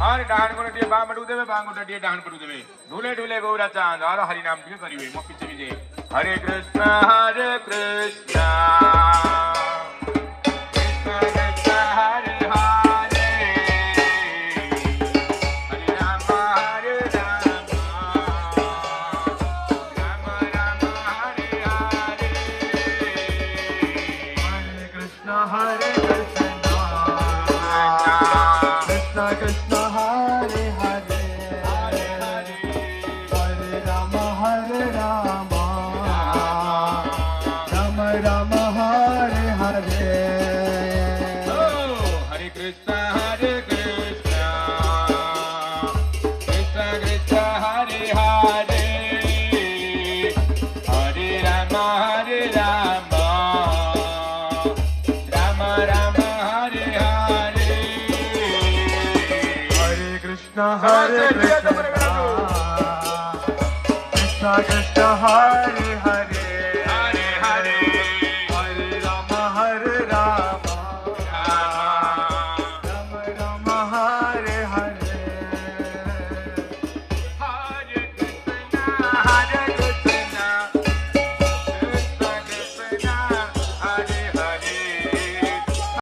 और डाहन को नटिए बाम बडू देवे बाम को नटिए डाहन बडू देवे ढूले ढूले गौरा चांद और हरि नाम की करी हुई मोपी चली जे हरे कृष्ण हरे कृष्ण कृष्ण कृष्ण हरे हरे हरे राम राम राम हरे हरे हरे कृष्ण हरे कृष्ण कृष्ण कृष्ण हरे हरे हरे हरे हरे राम राम राम हरे हरे हरे कृष्ण कृष्ण कृष्ण हरे हरे हरे राम राम राम हरे हरे हरे कृष्ण कृष्ण कृष्ण हरे हरे